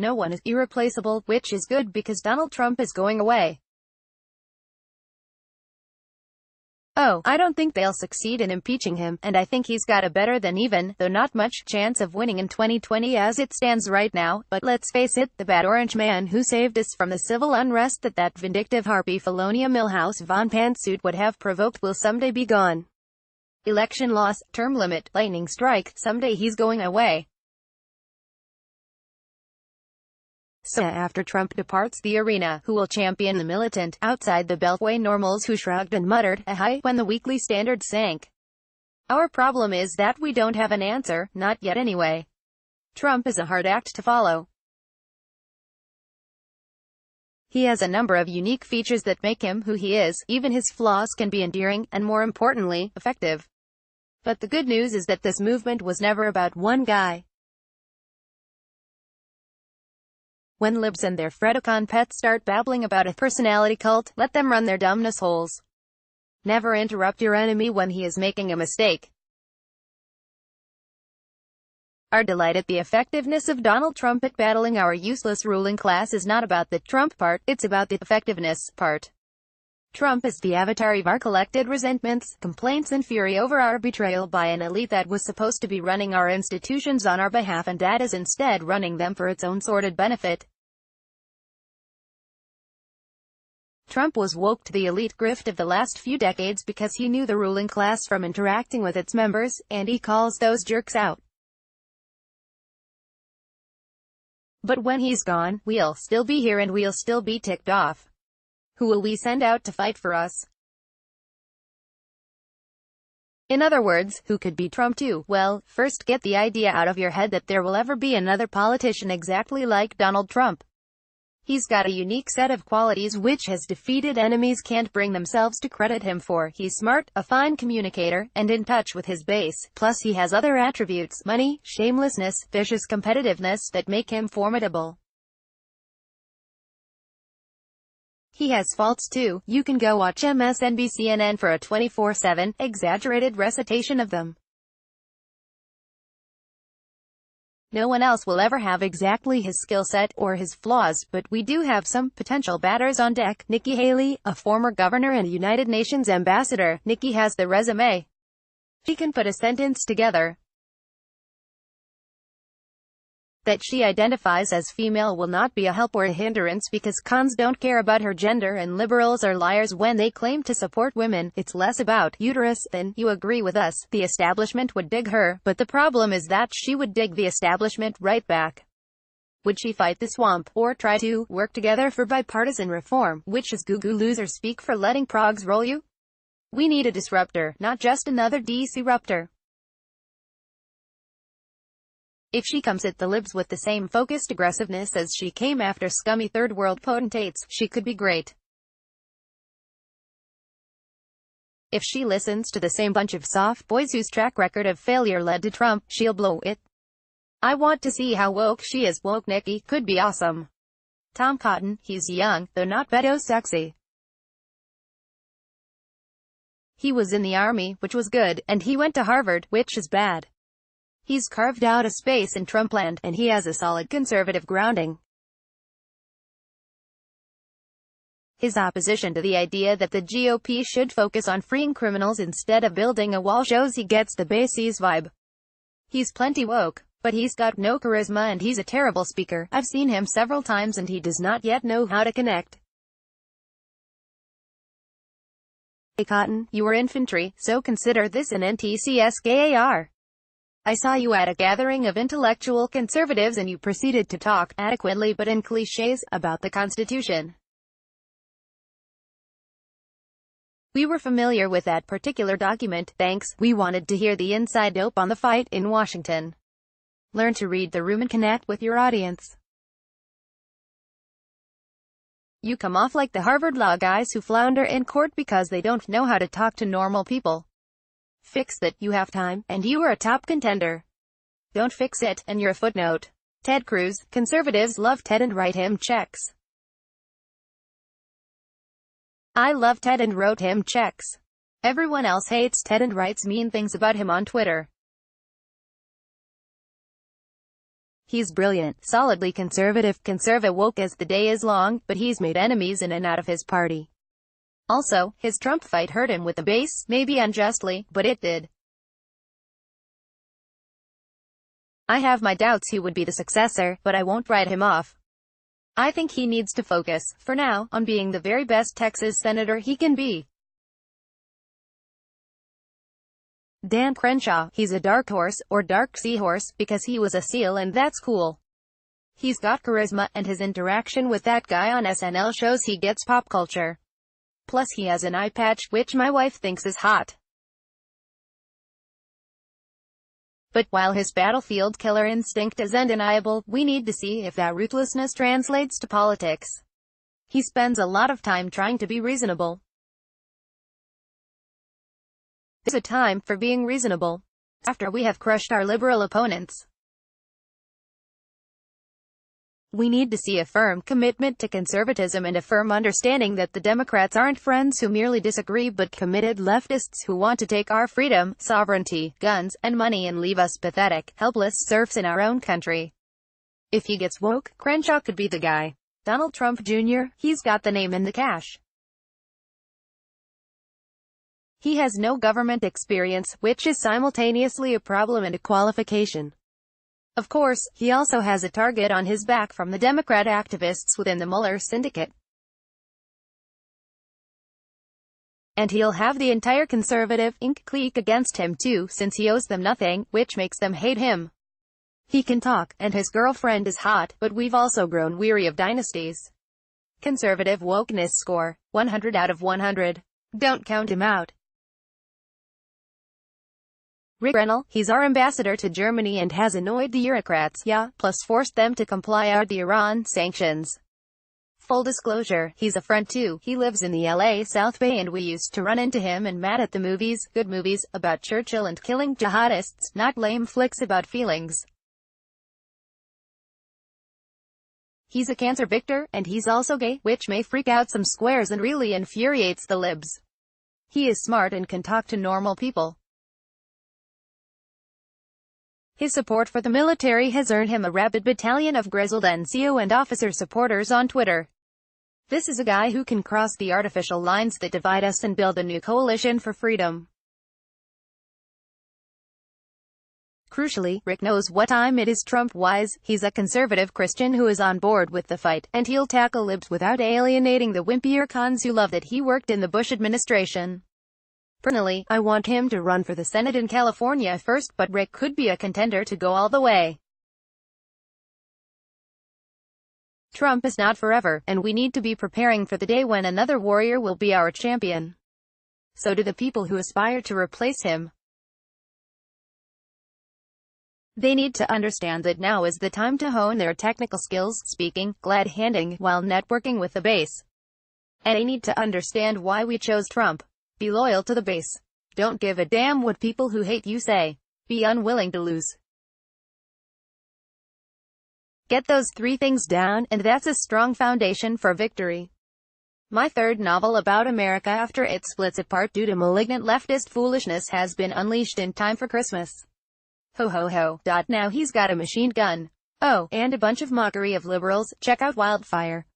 no one is irreplaceable, which is good because Donald Trump is going away. Oh, I don't think they'll succeed in impeaching him, and I think he's got a better than even, though not much, chance of winning in 2020 as it stands right now. But let's face it, the bad orange man who saved us from the civil unrest that vindictive harpy Felonia Milhouse Von Pantsuit would have provoked will someday be gone. Election loss, term limit, lightning strike, someday he's going away. So after Trump departs the arena, who will champion the militant, outside the Beltway normals who shrugged and muttered, "Aye," when the weekly standard sank? Our problem is that we don't have an answer, not yet anyway. Trump is a hard act to follow. He has a number of unique features that make him who he is. Even his flaws can be endearing, and more importantly, effective. But the good news is that this movement was never about one guy. When libs and their Fredicon pets start babbling about a personality cult, let them run their dumbness holes. Never interrupt your enemy when he is making a mistake. Our delight at the effectiveness of Donald Trump at battling our useless ruling class is not about the Trump part, it's about the effectiveness part. Trump is the avatar of our collected resentments, complaints and fury over our betrayal by an elite that was supposed to be running our institutions on our behalf and that is instead running them for its own sordid benefit. Trump was woke to the elite grift of the last few decades because he knew the ruling class from interacting with its members, and he calls those jerks out. But when he's gone, we'll still be here and we'll still be ticked off. Who will we send out to fight for us? In other words, who could be Trump too? Well, first get the idea out of your head that there will ever be another politician exactly like Donald Trump. He's got a unique set of qualities which his defeated enemies can't bring themselves to credit him for. He's smart, a fine communicator, and in touch with his base. Plus he has other attributes, money, shamelessness, vicious competitiveness, that make him formidable. He has faults too. You can go watch MSNBC/CNN for a 24/7, exaggerated recitation of them. No one else will ever have exactly his skill set, or his flaws, but we do have some potential batters on deck. Nikki Haley, a former governor and United Nations ambassador. Nikki has the resume. She can put a sentence together. That she identifies as female will not be a help or a hindrance because cons don't care about her gender and liberals are liars when they claim to support women. It's less about uterus than, you agree with us, the establishment would dig her, but the problem is that she would dig the establishment right back. Would she fight the swamp, or try to work together for bipartisan reform, which is goo-goo loser speak for letting progs roll you? We need a disruptor, not just another DC-ruptor. If she comes at the libs with the same focused aggressiveness as she came after scummy third world potentates, she could be great. If she listens to the same bunch of soft boys whose track record of failure led to Trump, she'll blow it. I want to see how woke she is. Woke Nikki could be awesome. Tom Cotton, he's young, though not pedo sexy. He was in the army, which was good, and he went to Harvard, which is bad. He's carved out a space in Trumpland, and he has a solid conservative grounding. His opposition to the idea that the GOP should focus on freeing criminals instead of building a wall shows he gets the bases vibe. He's plenty woke, but he's got no charisma and he's a terrible speaker. I've seen him several times and he does not yet know how to connect. Hey Cotton, you were infantry, so consider this an NTCSKAR. I saw you at a gathering of intellectual conservatives and you proceeded to talk, adequately but in cliches, about the Constitution. We were familiar with that particular document, thanks. We wanted to hear the inside dope on the fight in Washington. Learn to read the room and connect with your audience. You come off like the Harvard Law guys who flounder in court because they don't know how to talk to normal people. Fix that, you have time, and you are a top contender. Don't fix it, and you're a footnote. Ted Cruz, conservatives love Ted and write him checks. I love Ted and wrote him checks. Everyone else hates Ted and writes mean things about him on Twitter. He's brilliant, solidly conservative, conserva-woke as the day is long, but he's made enemies in and out of his party. Also, his Trump fight hurt him with the base, maybe unjustly, but it did. I have my doubts he would be the successor, but I won't write him off. I think he needs to focus, for now, on being the very best Texas senator he can be. Dan Crenshaw, he's a dark horse, or dark seahorse, because he was a SEAL and that's cool. He's got charisma, and his interaction with that guy on SNL shows he gets pop culture. Plus he has an eye patch, which my wife thinks is hot. But while his battlefield killer instinct is undeniable, we need to see if that ruthlessness translates to politics. He spends a lot of time trying to be reasonable. There's a time for being reasonable. After we have crushed our liberal opponents, we need to see a firm commitment to conservatism and a firm understanding that the Democrats aren't friends who merely disagree but committed leftists who want to take our freedom, sovereignty, guns, and money and leave us pathetic, helpless serfs in our own country. If he gets woke, Crenshaw could be the guy. Donald Trump Jr., he's got the name and the cash. He has no government experience, which is simultaneously a problem and a qualification. Of course, he also has a target on his back from the Democrat activists within the Mueller syndicate. And he'll have the entire conservative, Inc. clique against him too, since he owes them nothing, which makes them hate him. He can talk, and his girlfriend is hot, but we've also grown weary of dynasties. Conservative wokeness score, 100 out of 100. Don't count him out. Rick Grenell, he's our ambassador to Germany and has annoyed the bureaucrats, yeah, plus forced them to comply with the Iran sanctions. Full disclosure, he's a friend too. He lives in the LA South Bay and we used to run into him and Matt at the movies, good movies, about Churchill and killing jihadists, not lame flicks about feelings. He's a cancer victor, and he's also gay, which may freak out some squares and really infuriates the libs. He is smart and can talk to normal people. His support for the military has earned him a rabid battalion of grizzled NCO and officer supporters on Twitter. This is a guy who can cross the artificial lines that divide us and build a new coalition for freedom. Crucially, Rick knows what time it is Trump-wise. He's a conservative Christian who is on board with the fight, and he'll tackle libs without alienating the wimpier cons who love that he worked in the Bush administration. Personally, I want him to run for the Senate in California first, but Rick could be a contender to go all the way. Trump is not forever, and we need to be preparing for the day when another warrior will be our champion. So do the people who aspire to replace him. They need to understand that now is the time to hone their technical skills, speaking, glad-handing, while networking with the base. And they need to understand why we chose Trump. Be loyal to the base. Don't give a damn what people who hate you say. Be unwilling to lose. Get those 3 things down, and that's a strong foundation for victory. My third novel about America after it splits apart due to malignant leftist foolishness has been unleashed in time for Christmas. Ho ho ho. Now he's got a machine gun. Oh, and a bunch of mockery of liberals. Check out Wildfire.